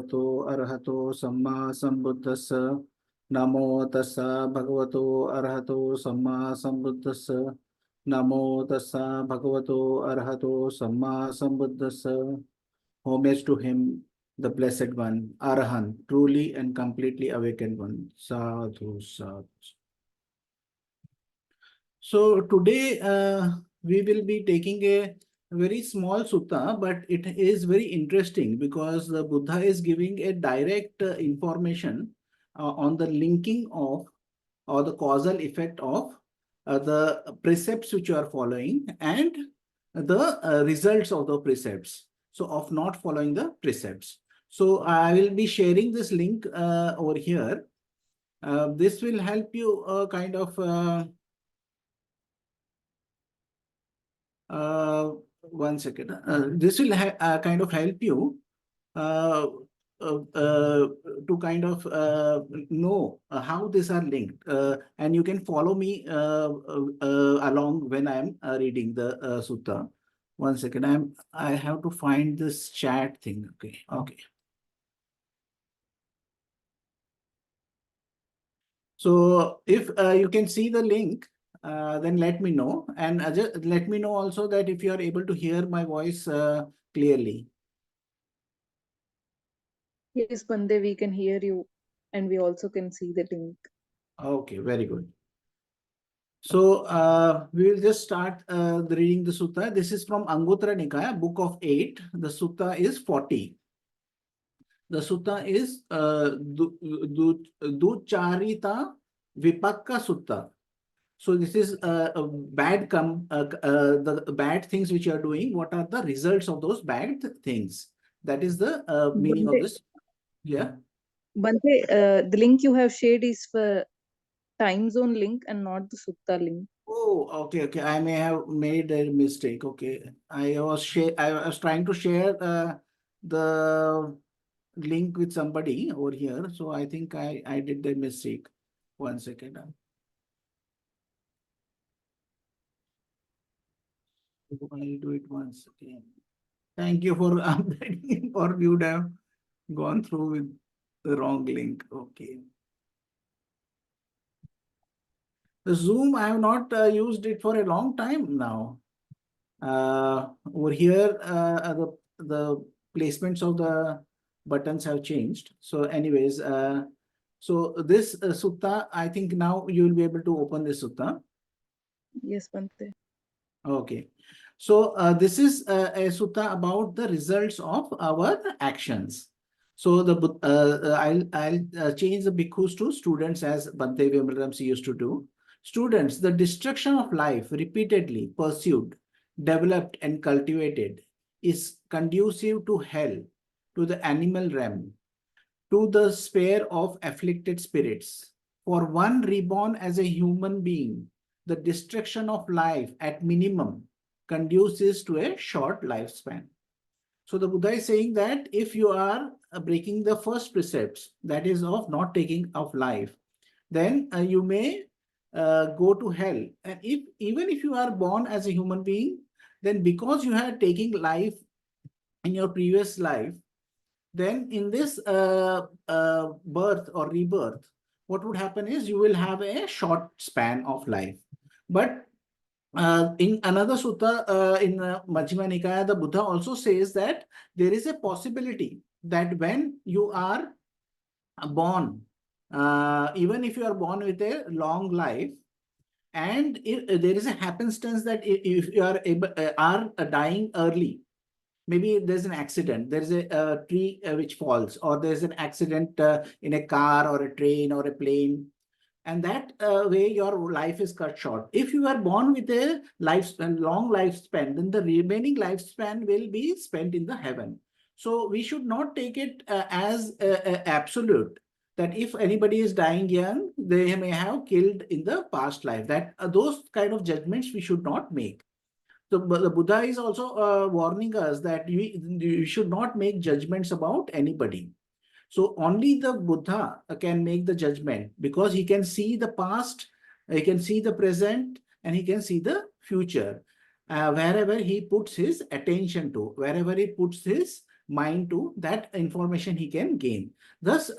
bhagavato arahato samma sambuddhassa. Namo tassa bhagavato arahato samma sambuddhassa. Namo tassa bhagavato arahato samma sambuddhassa. Homage to him, the Blessed One, Arahant, truly and completely awakened one. Sadhu, sadhu. So today we will be taking a very small sutta, but it is very interesting because the Buddha is giving a direct information on the linking of or the causal effect of the precepts which you are following and the results of the precepts. So of not following the precepts. So I will be sharing this link over here. This will help you kind of one second. This will kind of help you to kind of know how these are linked, and you can follow me along when I am reading the sutta. One second, I have to find this chat thing. Okay. So if you can see the link, then let me know, and just let me know also that if you are able to hear my voice clearly. Yes, Bande, we can hear you, and we also can see the link. Okay, very good. So we will just start reading the sutta. This is from Anguttara Nikaya, book of 8. The sutta is 40. The sutta is Duccaritavipākasutta. So this is the bad things which you are doing. What are the results of those bad things? That is the meaning of this. Yeah. Bante, the link you have shared is for time zone link and not the sutta link. Oh, okay. I may have made a mistake. Okay, I was trying to share the link with somebody over here, so I think I did the mistake. One second. I'll do it once again. Thank you for updating, or you would have gone through with the wrong link. Okay. The Zoom, I have not used it for a long time now. Over here, the placements of the buttons have changed. So anyways, so this sutta, I think now you will be able to open this sutta. Yes, Bante. Okay. So this is a sutta about the results of our actions. So the I'll change the bhikkhus to students as Bhante Vimalaramsi used to do. Students, the destruction of life repeatedly pursued, developed and cultivated is conducive to hell, to the animal realm, to the sphere of afflicted spirits. For one reborn as a human being, the destruction of life at minimum conduces to a short lifespan. So the Buddha is saying that if you are breaking the first precepts, that is of not taking of life, then you may go to hell. And even if you are born as a human being, then because you had taken life in your previous life, then in this birth or rebirth, what would happen is you will have a short span of life. But in another sutta in Majjhima Nikaya, the Buddha also says that there is a possibility that when you are born, even if you are born with a long life, and there is a happenstance that if you are dying early, maybe there's an accident, there's a tree which falls, or there's an accident in a car or a train or a plane, and that way your life is cut short. If you are born with a long lifespan, then the remaining lifespan will be spent in the heaven. So we should not take it as absolute, that if anybody is dying young, they may have killed in the past life. That those kind of judgments we should not make. So the Buddha is also warning us that we should not make judgments about anybody. So only the Buddha can make the judgment, because he can see the past, he can see the present, and he can see the future. Wherever he puts his attention to, wherever he puts his mind to that information he can gain. Thus,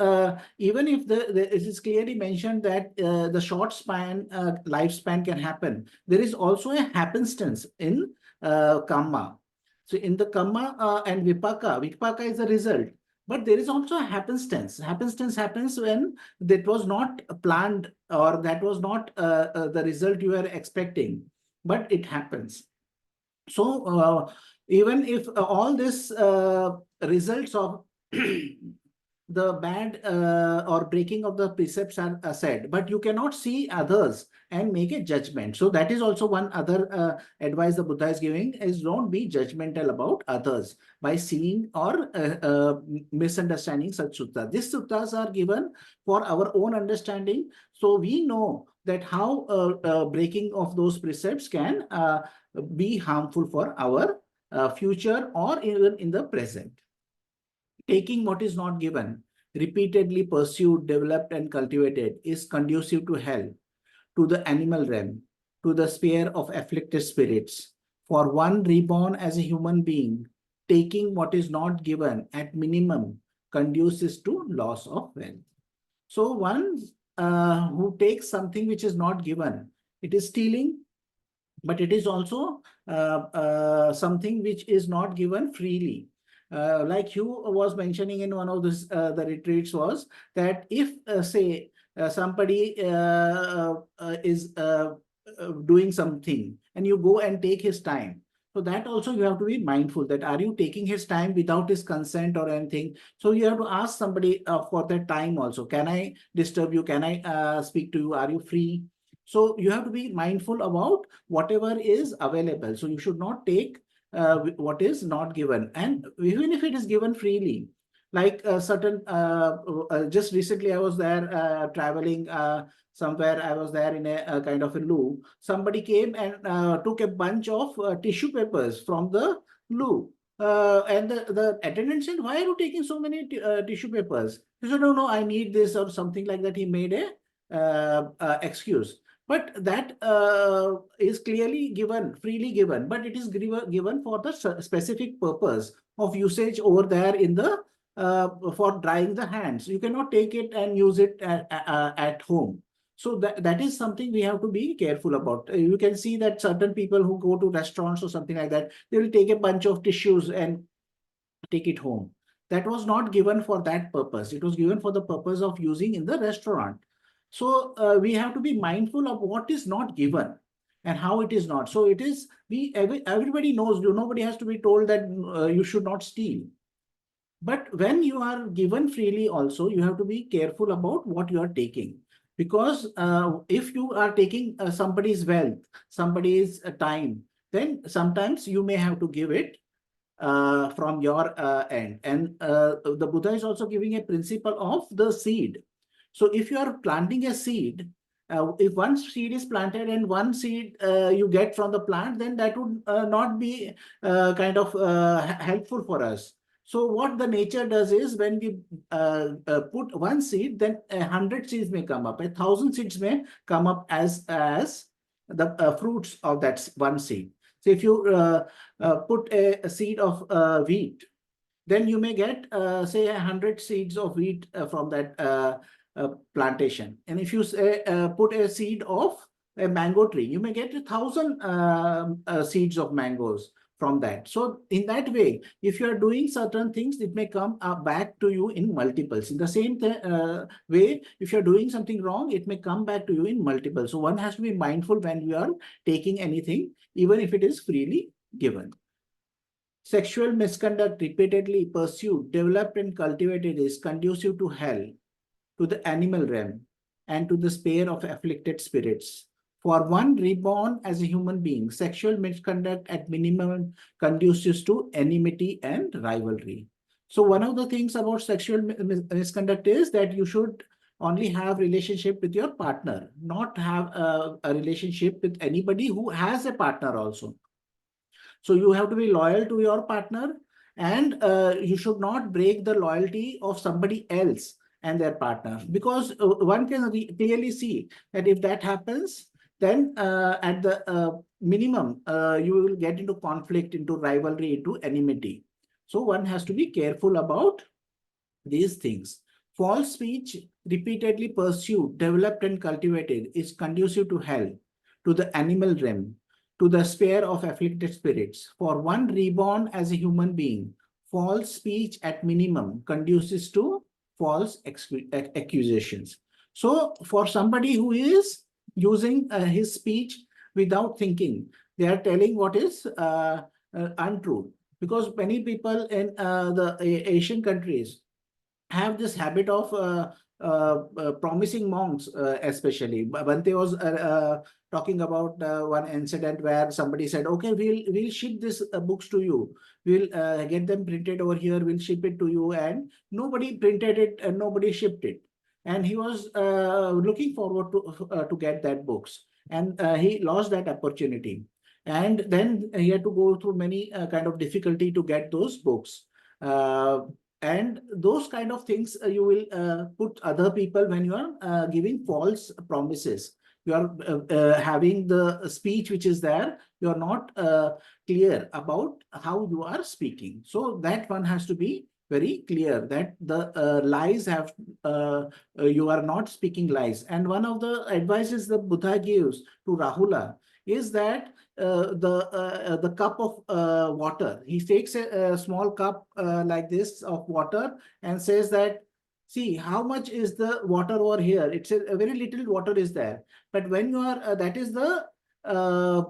even if it is clearly mentioned that the short span lifespan can happen, there is also a happenstance in karma. So in the karma and vipaka is the result, but there is also a happenstance. Happenstance happens when that was not planned, or that was not the result you were expecting, but it happens. So even if all this results of the bad or breaking of the precepts are said, but you cannot see others and make a judgment. So that is also one other advice the Buddha is giving, is don't be judgmental about others by seeing or misunderstanding such sutta. These suttas are given for our own understanding, so we know that how breaking of those precepts can be harmful for our future or even in the present. Taking what is not given, repeatedly pursued, developed, and cultivated, is conducive to hell, to the animal realm, to the sphere of afflicted spirits. For one reborn as a human being, taking what is not given at minimum conduces to loss of wealth. So one who takes something which is not given, it is stealing, but it is also something which is not given freely. Like you was mentioning in one of the retreats, was that if say somebody is doing something and you go and take his time, so that also you have to be mindful that are you taking his time without his consent or anything. So you have to ask somebody for that time also, can I disturb you, can I speak to you, are you free? So you have to be mindful about whatever is available. So you should not take what is not given. And even if it is given freely, like certain, just recently I was there traveling somewhere, I was there in a kind of a loo. Somebody came and took a bunch of tissue papers from the loo. And the attendant said, why are you taking so many tissue papers? He said, no, no, I need this or something like that. He made a excuse. But that is clearly given, freely given, but it is given for the specific purpose of usage over there in the for drying the hands. You cannot take it and use it at home. So that is something we have to be careful about. You can see that certain people who go to restaurants or something like that, they will take a bunch of tissues and take it home. That was not given for that purpose. It was given for the purpose of using in the restaurant. So we have to be mindful of what is not given and how it is not. So it is, everybody knows, nobody has to be told that you should not steal. But when you are given freely also, you have to be careful about what you are taking. Because if you are taking somebody's wealth, somebody's time, then sometimes you may have to give it from your end. And the Buddha is also giving a principle of the seed. So if you are planting a seed, if one seed is planted and one seed you get from the plant, then that would not be kind of helpful for us. So what the nature does is, when we put one seed, then 100 seeds may come up, 1,000 seeds may come up as the fruits of that one seed. So if you put a seed of wheat, then you may get say 100 seeds of wheat from that plantation. And if you say put a seed of a mango tree, you may get 1,000 seeds of mangoes from that. So in that way, if you are doing certain things, it may come back to you in multiples. In the same way, if you're doing something wrong, it may come back to you in multiples. So one has to be mindful when you are taking anything, even if it is freely given. Sexual misconduct repeatedly pursued, developed, and cultivated is conducive to hell, to the animal realm, and to the sphere of afflicted spirits. For one reborn as a human being, sexual misconduct at minimum conduces to enmity and rivalry. So one of the things about sexual misconduct is that you should only have relationship with your partner, not have a relationship with anybody who has a partner also. So you have to be loyal to your partner, and you should not break the loyalty of somebody else and their partner, because one can clearly see that if that happens, then at the minimum, you will get into conflict, into rivalry, into enmity. So one has to be careful about these things. False speech repeatedly pursued, developed and cultivated is conducive to hell, to the animal realm, to the sphere of afflicted spirits. For one reborn as a human being, false speech at minimum conduces to false accusations. So for somebody who is using his speech without thinking, they are telling what is untrue. Because many people in the Asian countries have this habit of promising monks, especially. Bhante was talking about one incident where somebody said, "Okay, we'll ship these books to you. We'll get them printed over here. We'll ship it to you." And nobody printed it and nobody shipped it. And he was looking forward to get that books, and he lost that opportunity. And then he had to go through many kind of difficulty to get those books. And those kind of things you will put other people when you are giving false promises. You are having the speech which is there. You are not clear about how you are speaking. So that one has to be very clear that the lies have, you are not speaking lies. And one of the advices the Buddha gives to Rahula is that the cup of water, he takes a small cup like this of water and says that, see how much is the water over here. It's a very little water is there. But when you are, that is the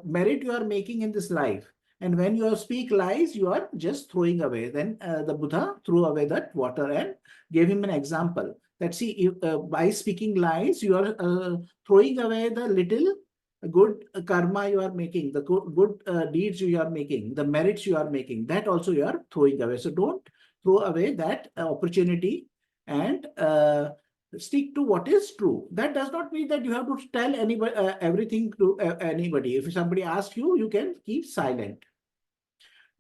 merit you are making in this life. And when you speak lies, you are just throwing away. Then the Buddha threw away that water and gave him an example that, see, if, by speaking lies, you are throwing away the little good karma you are making, the good deeds you are making, the merits you are making, that also you are throwing away. So don't throw away that opportunity, and stick to what is true. That does not mean that you have to tell anybody everything to anybody. If somebody asks you, you can keep silent.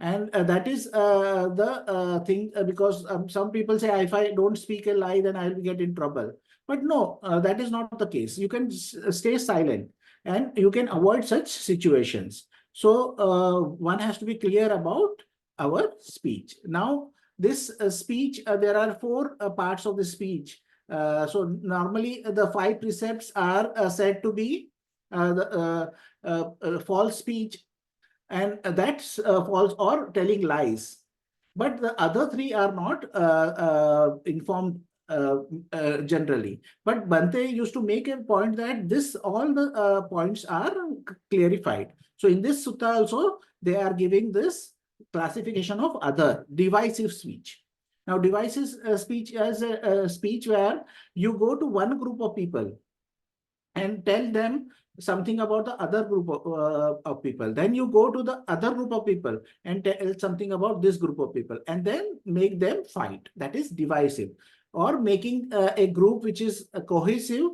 And that is the thing, because some people say, if I don't speak a lie, then I will get in trouble. But no, that is not the case. You can stay silent and you can avoid such situations. So one has to be clear about our speech. Now, this speech, there are four parts of the speech. So normally the 5 precepts are said to be the false speech, and that's false or telling lies. But the other 3 are not informed generally. But Bhante used to make a point that this all the points are clarified. So in this sutta also, they are giving this classification of other divisive speech. Now, divisive speech is a speech where you go to one group of people and tell them something about the other group of people. Then you go to the other group of people and tell something about this group of people, and then make them fight. That is divisive. Or making a group which is a cohesive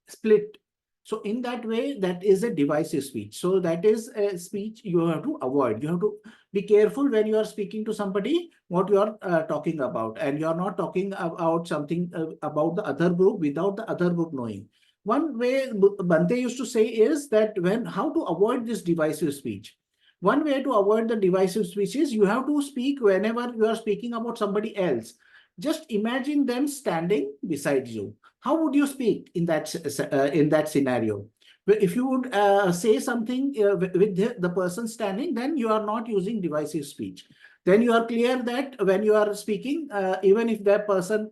split. So in that way, that is a divisive speech. So that is a speech you have to avoid. You have to be careful when you are speaking to somebody what you are talking about, and you are not talking about something about the other group without the other group knowing. One way Bhante used to say is that how to avoid this divisive speech. One way to avoid the divisive speech is you have to speak whenever you are speaking about somebody else. Just imagine them standing beside you. How would you speak in that scenario? If you would say something with the person standing, then you are not using divisive speech. Then you are clear that when you are speaking, even if that person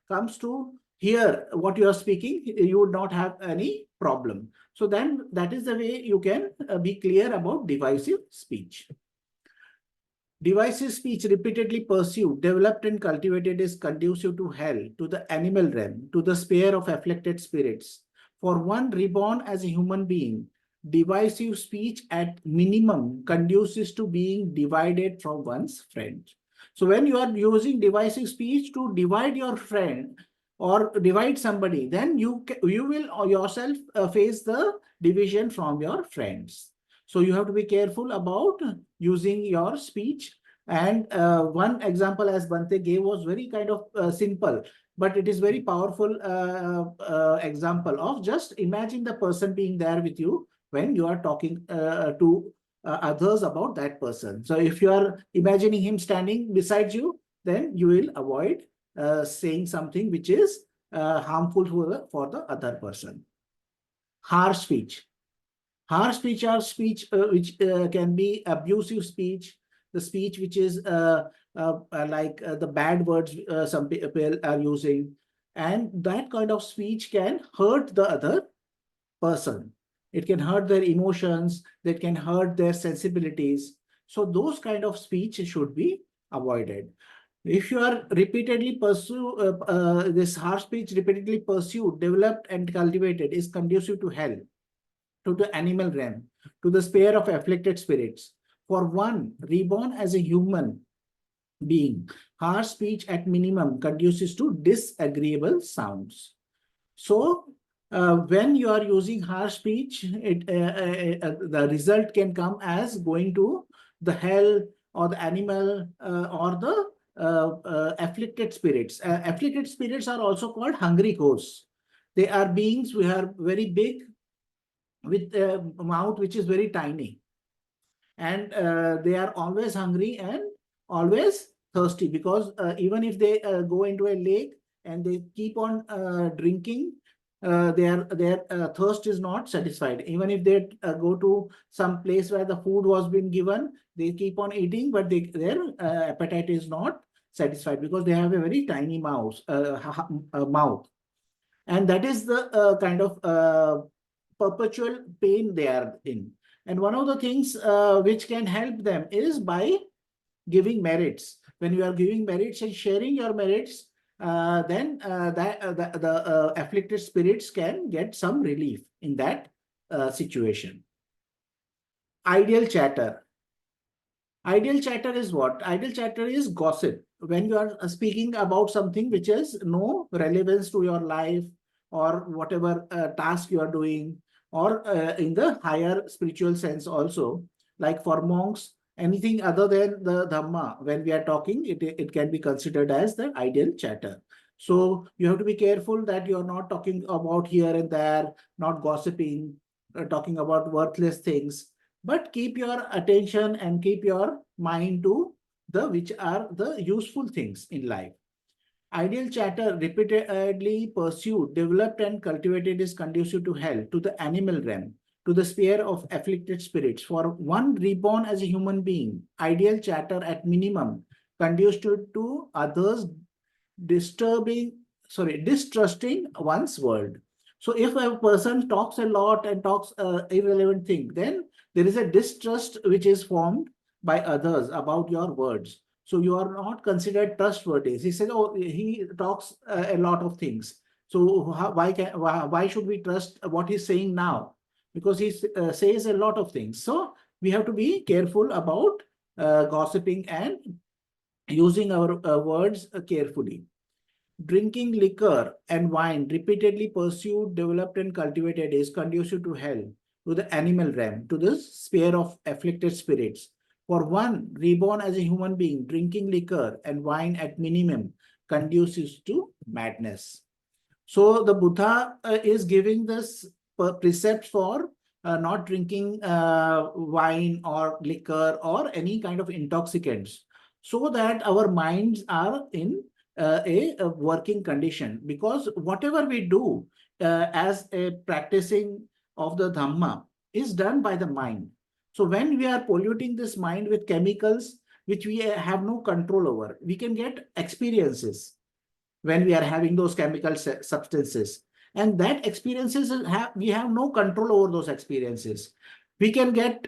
comes to hear what you are speaking, you would not have any problem. So then that is the way you can be clear about divisive speech. Divisive speech repeatedly pursued, developed and cultivated is conducive to hell, to the animal realm, to the sphere of afflicted spirits. For one reborn as a human being, divisive speech at minimum conduces to being divided from one's friend. So when you are using divisive speech to divide your friend or divide somebody, then you will yourself face the division from your friends. So you have to be careful about using your speech. And one example as Bhante gave was very kind of simple, but it is very powerful example of just imagine the person being there with you when you are talking to others about that person. So if you are imagining him standing beside you, then you will avoid saying something which is harmful for the other person. Harsh speech. Harsh speech are speech which can be abusive speech, the speech which is like the bad words some people are using, and that kind of speech can hurt the other person. It can hurt their emotions, that can hurt their sensibilities. So those kind of speech should be avoided. If you are repeatedly pursue this harsh speech repeatedly pursued, developed and cultivated is conducive to hell, to the animal realm, to the sphere of afflicted spirits. For one reborn as a human being, harsh speech at minimum conduces to disagreeable sounds. So, when you are using harsh speech, the result can come as going to the hell or the animal or the afflicted spirits. Afflicted spirits are also called hungry ghosts. They are beings who are very big with a mouth which is very tiny, and they are always hungry and always thirsty, because even if they go into a lake and they keep on drinking, their thirst is not satisfied. Even if they go to some place where the food was being given, they keep on eating, but their appetite is not satisfied because they have a very tiny mouth, and that is the kind of perpetual pain they are in. And one of the things which can help them is by giving merits. When you are giving merits and sharing your merits, then the afflicted spirits can get some relief in that situation. Ideal chatter. Ideal chatter is what? Ideal chatter is gossip. When you are speaking about something which has no relevance to your life or whatever task you are doing, or in the higher spiritual sense also, like for monks, anything other than the Dhamma, when we are talking, it can be considered as the ideal chatter. So you have to be careful that you are not talking about here and there, not gossiping, talking about worthless things, but keep your attention and keep your mind to the which are the useful things in life. Ideal chatter repeatedly pursued, developed and cultivated is conducive to hell, to the animal realm, to the sphere of afflicted spirits. For one reborn as a human being, ideal chatter at minimum conducive to others distrusting one's word. So if a person talks a lot and talks irrelevant thing, then there is a distrust which is formed by others about your words. So you are not considered trustworthy. He said, "Oh, he talks a lot of things. So why should we trust what he's saying now? Because he says a lot of things." So we have to be careful about gossiping and using our words carefully. Drinking liquor and wine repeatedly pursued, developed, and cultivated is conducive to hell, to the animal realm, to the sphere of afflicted spirits. For one reborn as a human being, drinking liquor and wine at minimum conduces to madness. So the Buddha is giving this precept for not drinking wine or liquor or any kind of intoxicants, so that our minds are in a working condition. Because whatever we do as a practicing of the Dhamma is done by the mind. So when we are polluting this mind with chemicals which we have no control over, we can get experiences when we are having those chemical substances, and that experiences we have no control over those experiences. We can get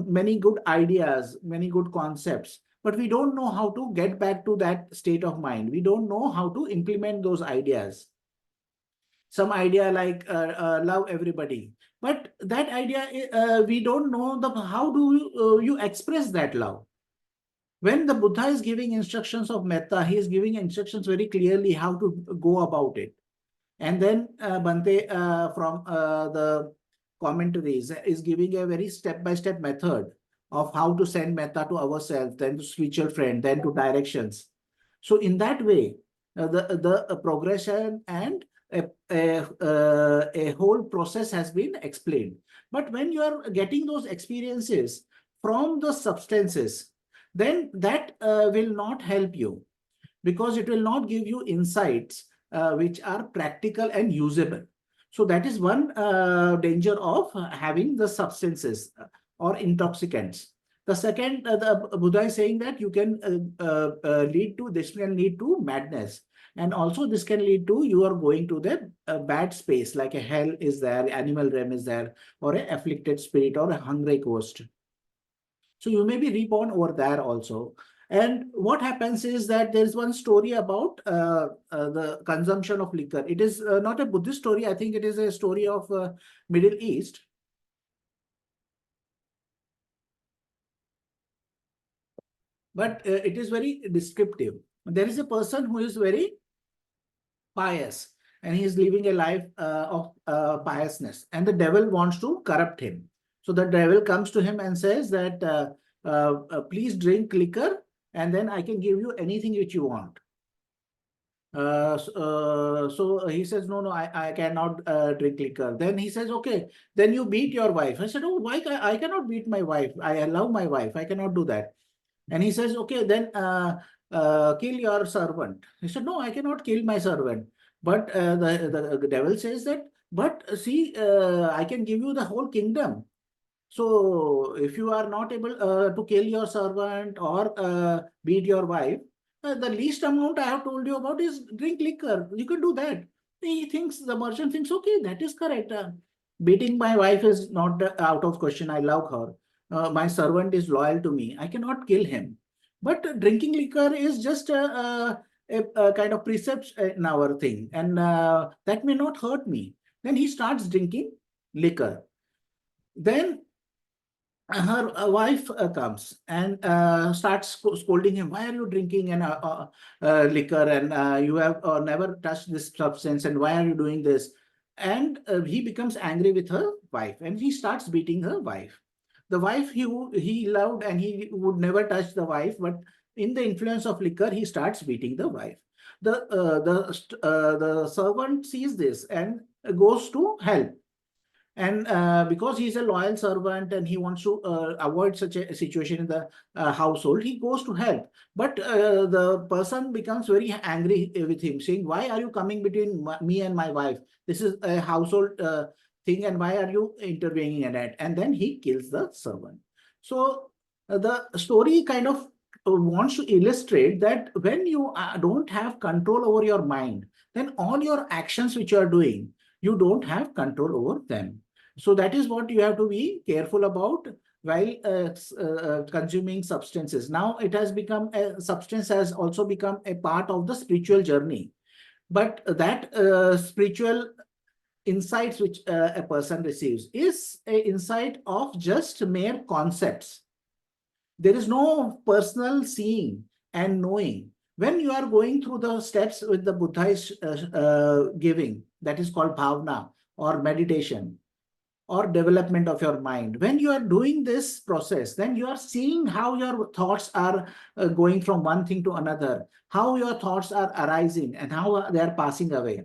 many good ideas, many good concepts, but we don't know how to get back to that state of mind. We don't know how to implement those ideas. Some idea like love everybody, but that idea we don't know how do you express that love. When the Buddha is giving instructions of metta, he is giving instructions very clearly how to go about it. And then Bhante from the commentaries is giving a very step-by-step method of how to send metta to ourselves, then to spiritual friend, then to directions. So in that way, the progression and a whole process has been explained. But when you are getting those experiences, from the substances, then that will not help you, because it will not give you insights which are practical and usable. So that is one danger of having the substances or intoxicants. The second, the Buddha is saying that you can this can lead to madness. And also this can lead to you are going to the bad space, like a hell is there, animal realm is there, or an afflicted spirit or a hungry ghost. So you may be reborn over there also. And what happens is that there is one story about the consumption of liquor. It is not a Buddhist story. I think it is a story of Middle East. But it is very descriptive. There is a person who is very pious, and he is living a life of piousness, and the devil wants to corrupt him. So the devil comes to him and says that, please drink liquor, and then I can give you anything which you want. So he says, no, I cannot drink liquor. Then he says, okay, then you beat your wife. I said, oh, why I cannot beat my wife? I love my wife. I cannot do that. And he says, okay, then kill your servant. He said, no, I cannot kill my servant. But the devil says that, but see, I can give you the whole kingdom. So if you are not able to kill your servant or beat your wife, the least amount I have told you about is drink liquor. You can do that. The merchant thinks, okay, that is correct. Beating my wife is not out of question. I love her. My servant is loyal to me. I cannot kill him. But drinking liquor is just a kind of precepts in our thing. And that may not hurt me. Then he starts drinking liquor. Then her wife comes and starts scolding him. Why are you drinking liquor, and you have never touched this substance, and why are you doing this? And he becomes angry with her wife, and he starts beating her wife. The wife he loved, and he would never touch the wife, but in the influence of liquor, he starts beating the wife. The servant sees this and goes to help. And because he's a loyal servant and he wants to avoid such a situation in the household, he goes to help. But the person becomes very angry with him, saying, why are you coming between me and my wife? This is a household thing, and why are you intervening in it? And then he kills the servant. So the story kind of wants to illustrate that when you don't have control over your mind, then all your actions which you are doing, you don't have control over them. So that is what you have to be careful about while consuming substances. Now it has become, a substance has also become a part of the spiritual journey. But that spiritual insights which a person receives is an insight of just mere concepts. There is no personal seeing and knowing. When you are going through the steps with the Buddha is giving, that is called bhavana or meditation, or development of your mind. When you are doing this process, then you are seeing how your thoughts are going from one thing to another, how your thoughts are arising and how they are passing away.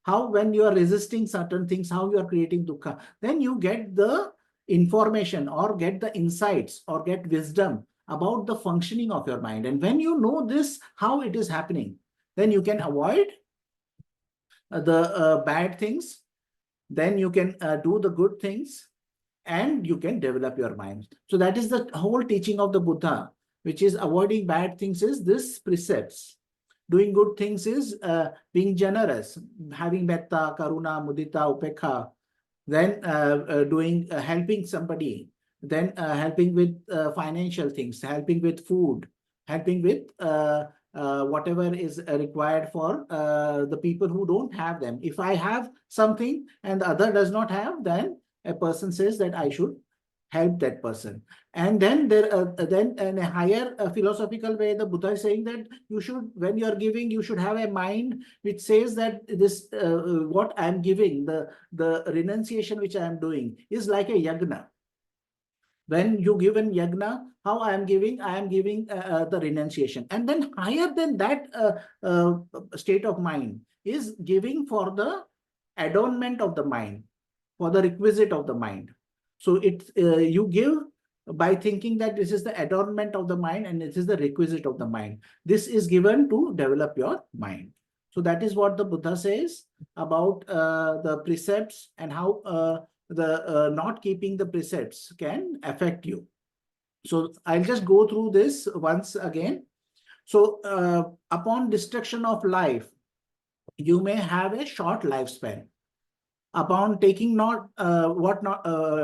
How when you are resisting certain things, how you are creating dukkha. Then you get the information or get the insights or get wisdom about the functioning of your mind. And when you know this, how it is happening, then you can avoid the bad things. Then you can do the good things, and you can develop your mind. So that is the whole teaching of the Buddha, which is avoiding bad things is this precepts. Doing good things is being generous, having metta, karuna, mudita, upekha, then helping somebody, then helping with financial things, helping with food, helping with whatever is required for the people who don't have them. If I have something and the other does not have, then a person says that I should help that person. And then then in a higher philosophical way, the Buddha is saying that you should, when you are giving, you should have a mind which says that this what I am giving, the renunciation which I am doing is like a yagna. When you give in yagna, how I am giving the renunciation. And then higher than that state of mind is giving for the adornment of the mind, for the requisite of the mind. So you give by thinking that this is the adornment of the mind and this is the requisite of the mind. This is given to develop your mind. So that is what the Buddha says about the precepts and how the not keeping the precepts can affect you. So I'll just go through this once again. So upon destruction of life, you may have a short lifespan. Upon taking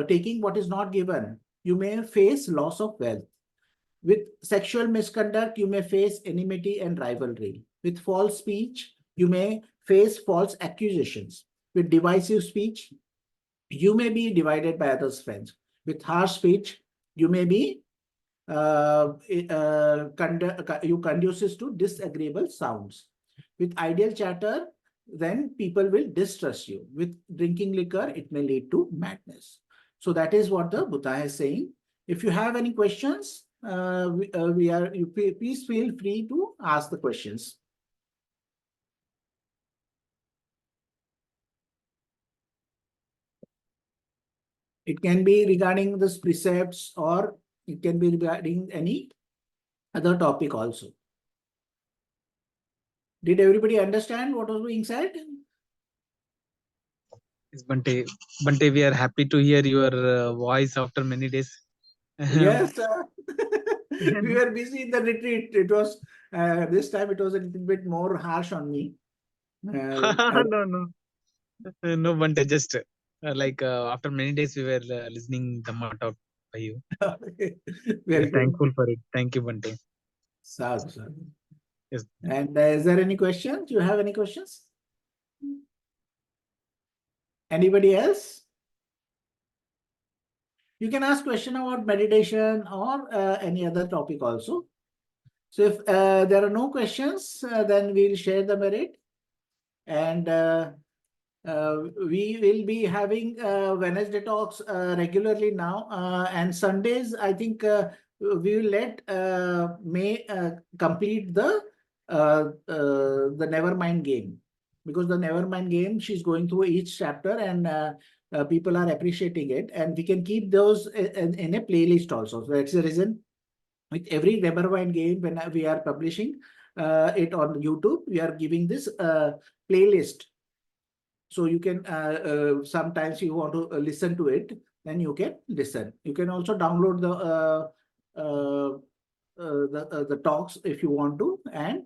taking what is not given, you may face loss of wealth. With sexual misconduct, you may face enmity and rivalry. With false speech, you may face false accusations. With divisive speech, you may be divided by others' friends. With harsh speech, you may be conduces to disagreeable sounds. With ideal chatter, then people will distrust you. With drinking liquor, it may lead to madness. So that is what the Buddha is saying. If you have any questions, please feel free to ask the questions. It can be regarding this precepts, or it can be regarding any other topic also. Did everybody understand what was being said? Yes, Bante, we are happy to hear your voice after many days. Yes, we were busy in the retreat. It was this time it was a little bit more harsh on me. No, Bante, just after many days we were listening Dhamma talk by you. Very We're good. thankful for it. Thank you, Bante. Sadhu, sadhu. Yes. And is there any questions? Do you have any questions? Anybody else? You can ask question about meditation or any other topic also. So if there are no questions, then we'll share the merit. And we will be having Wednesday talks regularly now. And Sundays, I think we will let May complete the Nevermind game. Because the Nevermind game, she's going through each chapter and people are appreciating it. And we can keep those in a playlist also. So that's the reason with every Nevermind game, when we are publishing it on YouTube, we are giving this playlist. So you can, sometimes you want to listen to it, then you can listen. You can also download the talks if you want to, and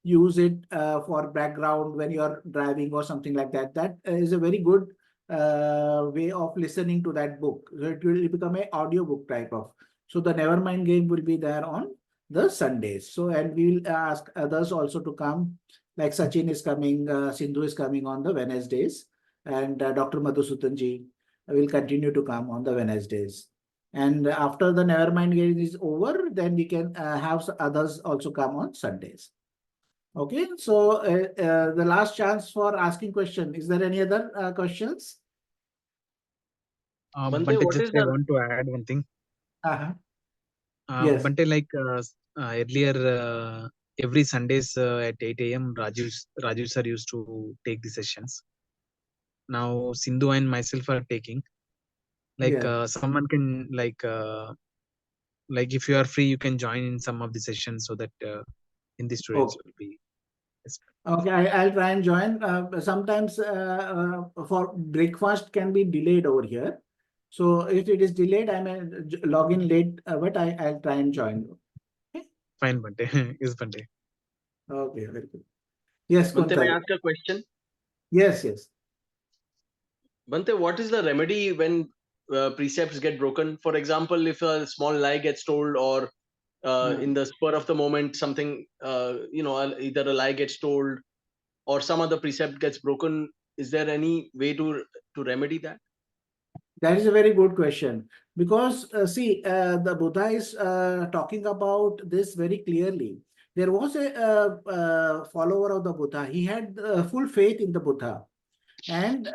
use it for background when you're driving or something like that. That is a very good way of listening to that book. So it will become an audio book type of. So the Nevermind game will be there on the Sundays. So, and we will ask others also to come. Like Sachin is coming, Sindhu is coming on the Wednesdays, and Dr. Madhusudanji will continue to come on the Wednesdays. And after the Nevermind game is over, then we can have others also come on Sundays. Okay, so the last chance for asking question. Is there any other questions? Bante, Bante, what just is I the- want to add one thing. Yes. Bante, earlier, every Sundays at 8 a.m., Raju sir used to take the sessions. Now Sindhu and myself are taking. Someone can if you are free, you can join in some of the sessions so that Hindi students will be. Okay, I'll try and join. Sometimes for breakfast can be delayed over here. So if it is delayed, I may log in late, but I'll try and join. Okay? Fine, Bante. Yes, Bante. Okay, very good. Yes, Bante, may I Kuntal. ask a question? Yes, yes. Bante, what is the remedy when precepts get broken? For example, if a small lie gets told, or in the spur of the moment, something, either a lie gets told or some other precept gets broken, is there any way to remedy that? That is a very good question, because see, the Buddha is talking about this very clearly. There was a follower of the Buddha. He had full faith in the Buddha, and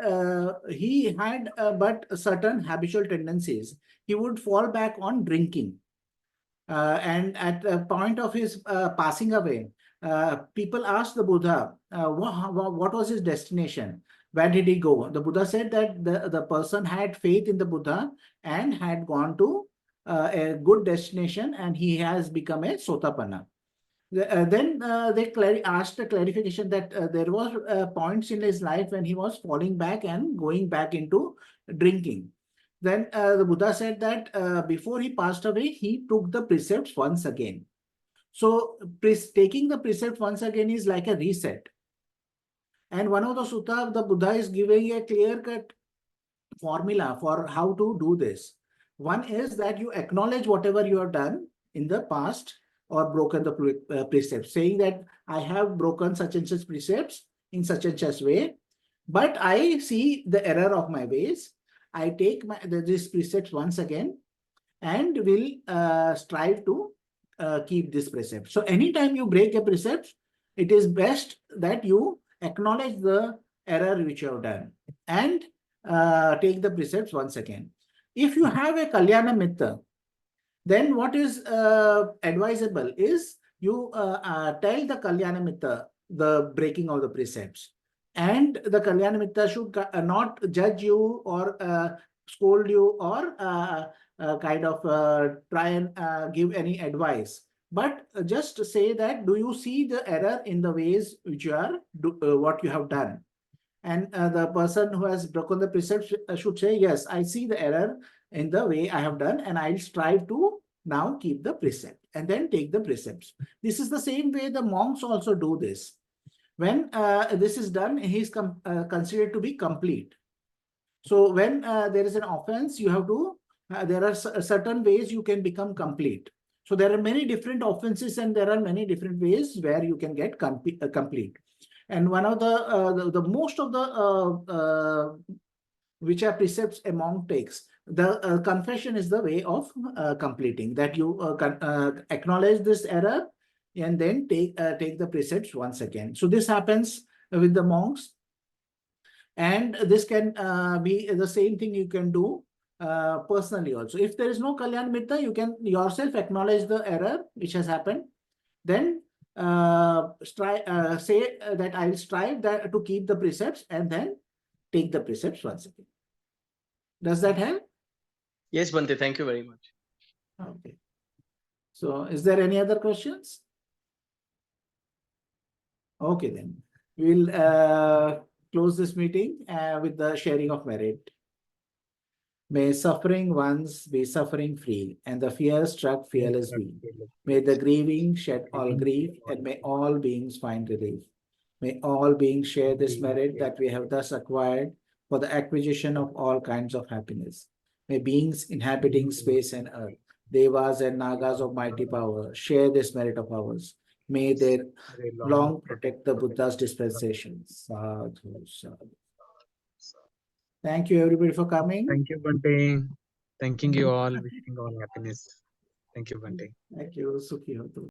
he had but certain habitual tendencies. He would fall back on drinking. And at the point of his passing away, people asked the Buddha, what was his destination? Where did he go? The Buddha said that the person had faith in the Buddha and had gone to a good destination, and he has become a Sotapanna. Then they asked a clarification that there were points in his life when he was falling back and going back into drinking. Then the Buddha said that before he passed away, he took the precepts once again. So taking the precept once again is like a reset. And one of the sutta, the Buddha is giving a clear-cut formula for how to do this. One is that you acknowledge whatever you have done in the past or broken the precepts, saying that I have broken such and such precepts in such and such way, but I see the error of my ways. I take these precepts once again and will strive to keep this precept. So anytime you break a precept, it is best that you acknowledge the error which you have done and take the precepts once again. If you have a Kalyana Mitta, then what is advisable is you tell the Kalyana Mitta the breaking of the precepts. And the Kalyana Mitta should not judge you or scold you or kind of try and give any advice. But just say that, do you see the error in the ways which you are, what you have done? And the person who has broken the precepts should say, yes, I see the error in the way I have done, and I'll strive to now keep the precept and then take the precepts. This is the same way the monks also do this. When this is done, he is considered to be complete. So when there is an offense, you have to, there are certain ways you can become complete. So there are many different offenses and there are many different ways where you can get complete. And one of the most of the which are precepts a monk takes, the confession is the way of completing, that you acknowledge this error and then take the precepts once again. So this happens with the monks, and this can be the same thing you can do personally also. If there is no Kalyan Mitta, you can yourself acknowledge the error which has happened, then say that I'll strive to keep the precepts and then take the precepts once again. Does that help? Yes, Bhante, thank you very much. Okay. So is there any other questions? Okay, then we'll close this meeting with the sharing of merit. May suffering ones be suffering free, and the fear-struck fearless be. May the grieving shed all grief, and may all beings find relief. May all beings share this merit that we have thus acquired for the acquisition of all kinds of happiness. May beings inhabiting space and earth, devas and nagas of mighty power, share this merit of ours. May they long protect the Buddha's dispensation. Sadhu, sadhu. Thank you, everybody, for coming. Thank you, Bhante. Thanking you all, wishing all happiness. Thank you, Bhante. Thank you. Sukhi hotu.